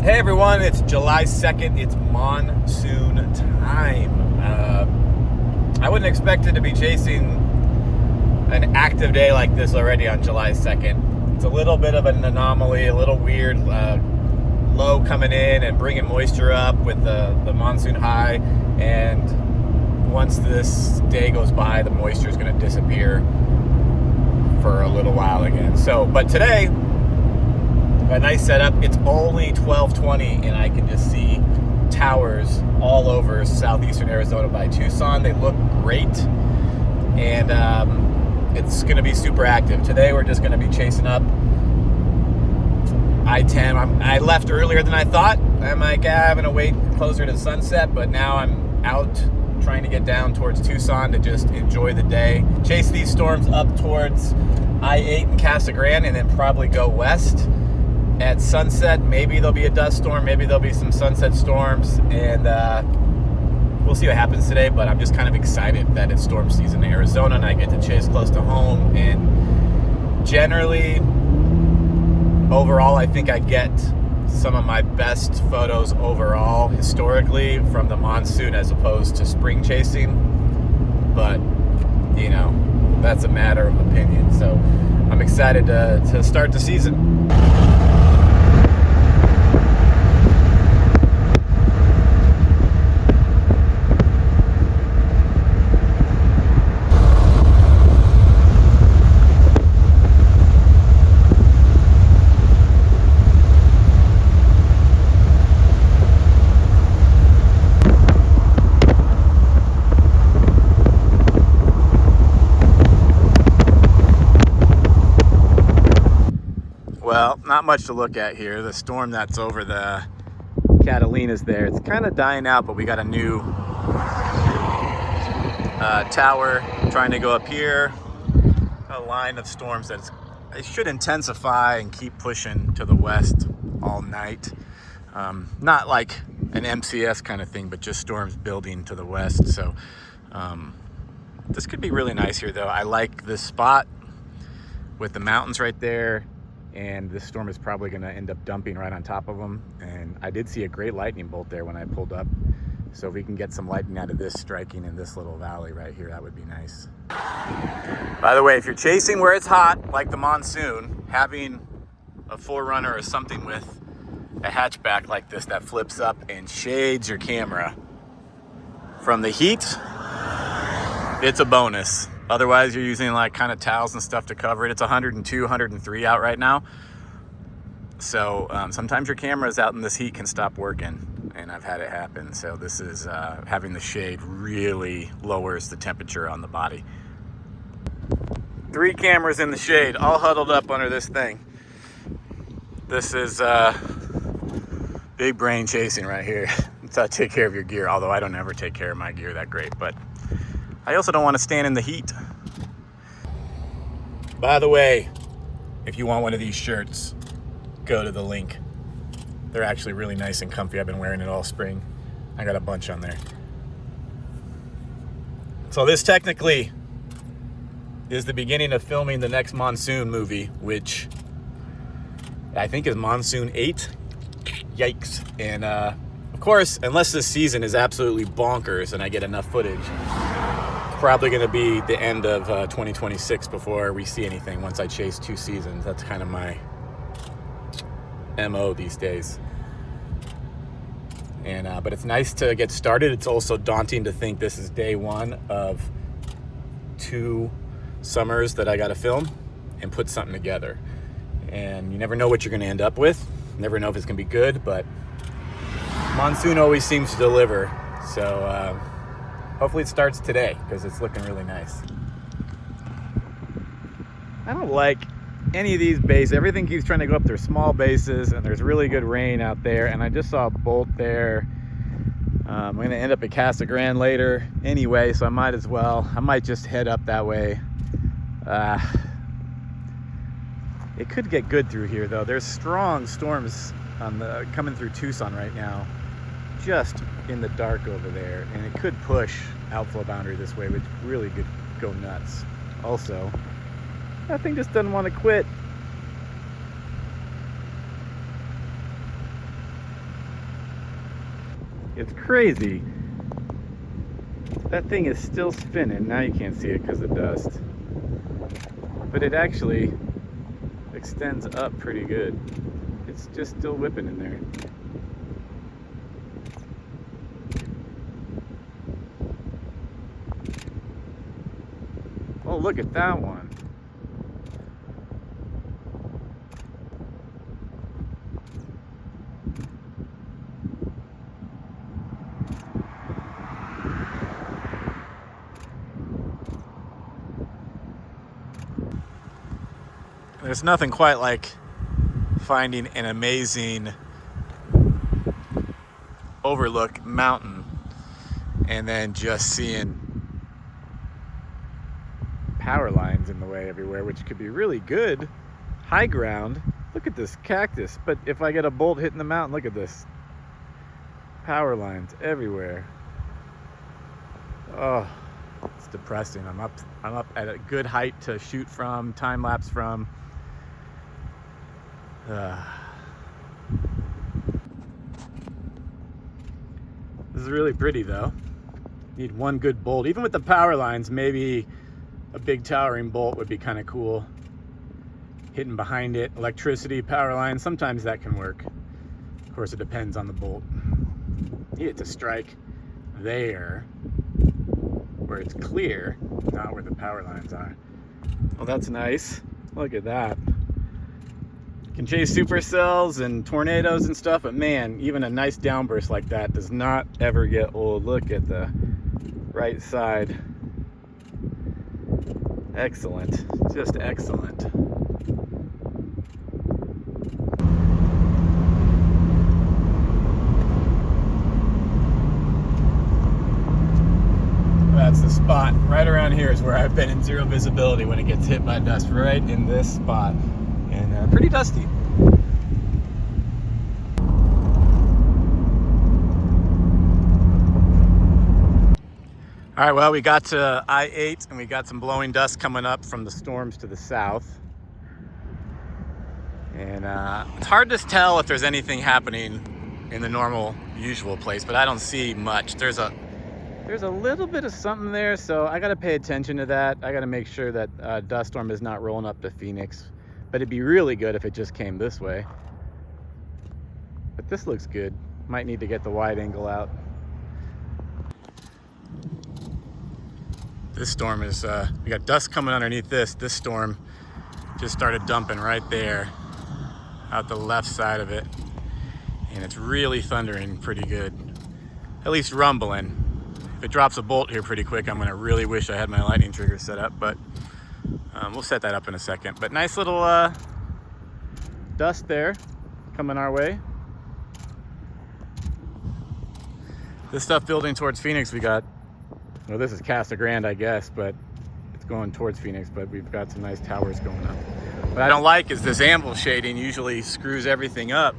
Hey everyone, it's July 2nd. It's monsoon time. I wouldn't expect it to be chasing an active day like this already on July 2nd. It's a little bit of an anomaly, a little weird. Low coming in and bringing moisture up with the monsoon high. And once this day goes by, the moisture is going to disappear for a little while again. But today, a nice setup. It's only 12:20 and I can just see towers all over southeastern Arizona by Tucson. They look great, and it's going to be super active. Today we're just going to be chasing up I-10. I left earlier than I thought. I'm like, I'm going to wait closer to sunset, but now I'm out trying to get down towards Tucson to just enjoy the day. Chase these storms up towards I-8 and Casa Grande, and then probably go west. At sunset, maybe there'll be a dust storm, maybe there'll be some sunset storms, and we'll see what happens today, but I'm just kind of excited that it's storm season in Arizona and I get to chase close to home. And generally, overall, I think I get some of my best photos overall historically from the monsoon as opposed to spring chasing, but you know, that's a matter of opinion. So I'm excited to start the season. Well, not much to look at here. The storm that's over the Catalina's there, it's kind of dying out, but we got a new tower trying to go up here. A line of storms that it should intensify and keep pushing to the west all night. Not like an MCS kind of thing, but just storms building to the west. So this could be really nice here, though. I like this spot with the mountains right there. And this storm is probably going to end up dumping right on top of them. And I did see a great lightning bolt there when I pulled up. So if we can get some lightning out of this striking in this little valley right here, that would be nice. By the way, if you're chasing where it's hot, like the monsoon, having a 4Runner or something with a hatchback like this that flips up and shades your camera from the heat, it's a bonus. Otherwise, you're using like kind of towels and stuff to cover it. It's 102, 103 out right now. So sometimes your cameras out in this heat can stop working, and I've had it happen. So this is having the shade really lowers the temperature on the body. 3 cameras in the shade, all huddled up under this thing. This is big brain chasing right here. That's how to take care of your gear, although I don't ever take care of my gear that great, but I also don't want to stand in the heat. By the way, if you want one of these shirts, go to the link. They're actually really nice and comfy. I've been wearing it all spring. I got a bunch on there. So this technically is the beginning of filming the next Monsoon movie, which I think is Monsoon 8. Yikes. And of course, unless this season is absolutely bonkers and I get enough footage, probably going to be the end of 2026 before we see anything once I chase 2 seasons. That's kind of my MO these days. And but it's nice to get started. It's also daunting to think this is day 1 of 2 summers that I got to film and put something together. And you never know what you're going to end up with. Never know if it's going to be good, but monsoon always seems to deliver. So hopefully it starts today because it's looking really nice. I don't like any of these bases. Everything keeps trying to go up their small bases, and there's really good rain out there. And I just saw a bolt there. I'm going to end up at Casa Grande later anyway, so I might as well. I might just head up that way. It could get good through here, though. There's strong storms coming through Tucson right now, just in the dark over there, and it could push outflow boundary this way, which really could go nuts. Also, that thing just doesn't want to quit. It's crazy. That thing is still spinning. Now you can't see it because of dust. But it actually extends up pretty good. It's just still whipping in there. Oh, look at that one. There's nothing quite like finding an amazing overlook mountain and then just seeing power lines in the way everywhere, which could be really good high ground. Look at this cactus, but if I get a bolt hitting the mountain, look at this. Power lines everywhere. Oh, it's depressing. I'm up at a good height to shoot from, time lapse from. This is really pretty though. Need one good bolt. Even with the power lines, maybe a big towering bolt would be kind of cool. Hitting behind it, electricity, power lines, sometimes that can work. Of course, it depends on the bolt. Need it to strike there, where it's clear, not where the power lines are. Well, that's nice. Look at that. Can chase supercells and tornadoes and stuff, but man, even a nice downburst like that does not ever get old. Look at the right side. Excellent, just excellent. That's the spot. Right around here is where I've been in zero visibility when it gets hit by dust, right in this spot. And pretty dusty. All right, well, we got to I-8 and we got some blowing dust coming up from the storms to the south. And it's hard to tell if there's anything happening in the normal, usual place, but I don't see much. There's a little bit of something there, so I gotta pay attention to that. I gotta make sure that dust storm is not rolling up to Phoenix. But it'd be really good if it just came this way. But this looks good. Might need to get the wide angle out. This storm is, we got dust coming underneath this. This storm just started dumping right there, out the left side of it. And it's really thundering pretty good. At least rumbling. If it drops a bolt here pretty quick, I'm gonna really wish I had my lightning trigger set up, but we'll set that up in a second. But nice little dust there coming our way. This stuff building towards Phoenix, we got, well, this is Casa Grande, I guess, but it's going towards Phoenix, but we've got some nice towers going up. What I don't like is this anvil shading usually screws everything up.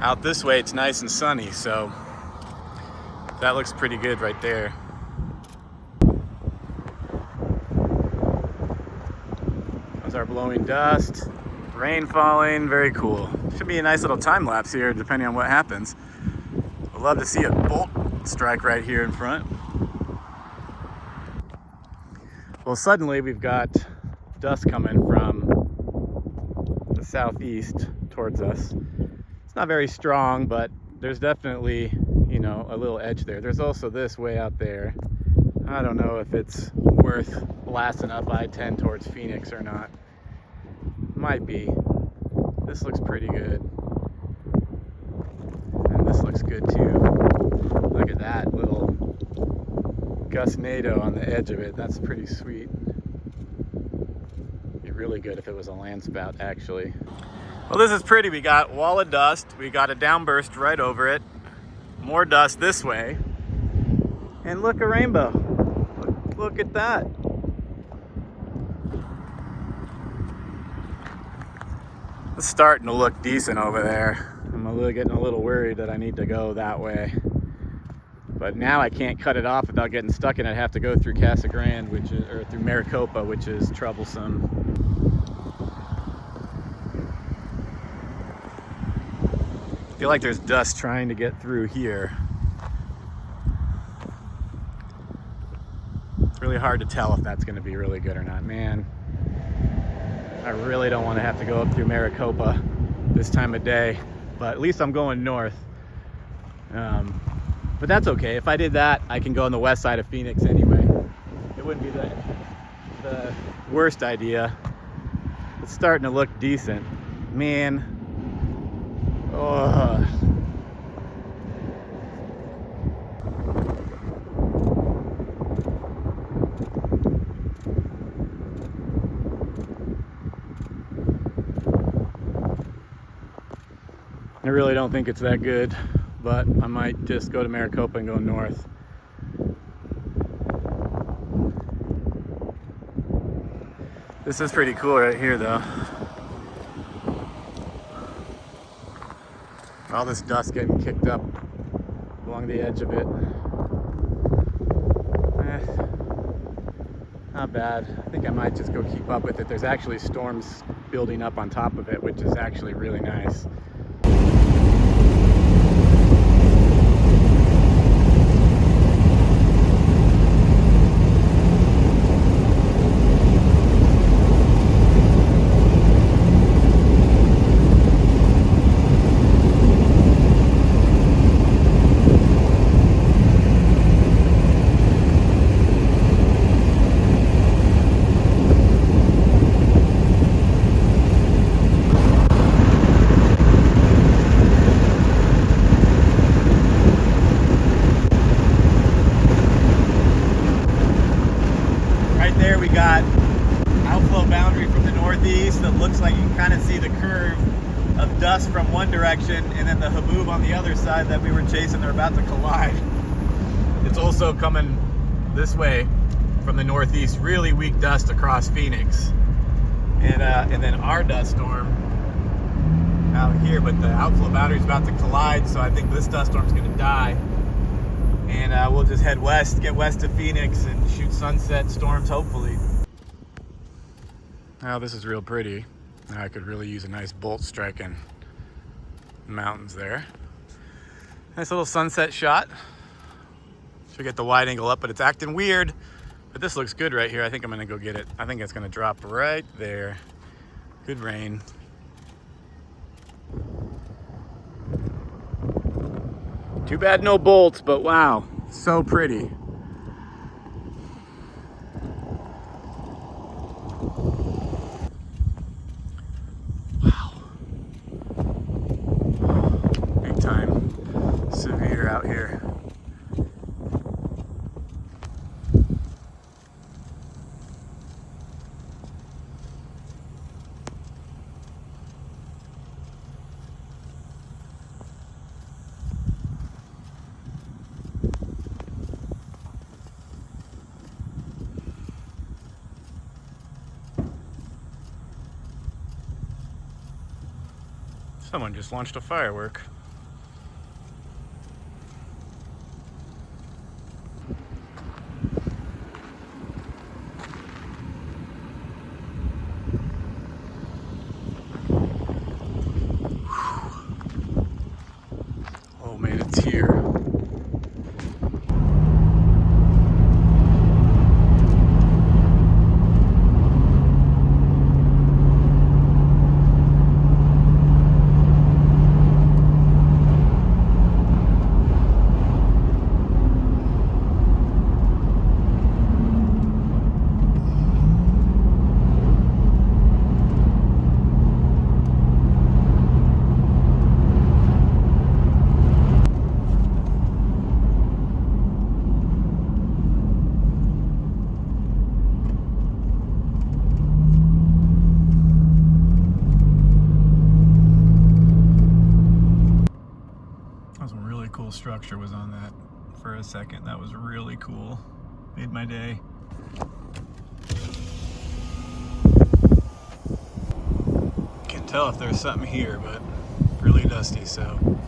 Out this way, it's nice and sunny, so that looks pretty good right there. There's our blowing dust, rain falling, very cool. Should be a nice little time lapse here depending on what happens. I'd love to see a bolt strike right here in front. Well, suddenly we've got dust coming from the southeast towards us. It's not very strong, but there's definitely, you know, a little edge there. There's also this way out there. I don't know if it's worth blasting up I-10 towards Phoenix or not. Might be. This looks pretty good. And this looks good too. Look at that little gustnado on the edge of it. That's pretty sweet. Be really good if it was a land spout, actually. Well, this is pretty. We got wall of dust. We got a downburst right over it. More dust this way. And look, a rainbow. Look at that. It's starting to look decent over there. I'm getting a little worried that I need to go that way. But now I can't cut it off without getting stuck in it. I have to go through Casa Grande, or through Maricopa, which is troublesome. I feel like there's dust trying to get through here. Really hard to tell if that's going to be really good or not. Man, I really don't want to have to go up through Maricopa this time of day, but at least I'm going north. But that's okay. If I did that, I can go on the west side of Phoenix anyway. It wouldn't be the worst idea. It's starting to look decent. Man. Oh. I really don't think it's that good, but I might just go to Maricopa and go north. This is pretty cool right here though. All this dust getting kicked up along the edge of it. Not bad. I think I might just go keep up with it. There's actually storms building up on top of it, which is actually really nice. There we got outflow boundary from the northeast that looks like you can kind of see the curve of dust from one direction, and then the haboob on the other side that we were chasing. They're about to collide. It's also coming this way from the northeast, really weak dust across Phoenix, and then our dust storm out here, but the outflow boundary is about to collide, so I think this dust storm is going to die. And we'll just head west, get west of Phoenix, and shoot sunset storms, hopefully. Now this is real pretty. Now I could really use a nice bolt striking the mountains there. Nice little sunset shot. Should get the wide angle up, but it's acting weird. But this looks good right here. I think I'm gonna go get it. I think it's gonna drop right there. Good rain. Too bad no bolts, but wow, so pretty. Wow. Big time severe out here. Someone just launched a firework. Oh man, it's here. Structure was on that for a second. That was really cool. Made my day. Can't tell if there's something here, but really dusty, so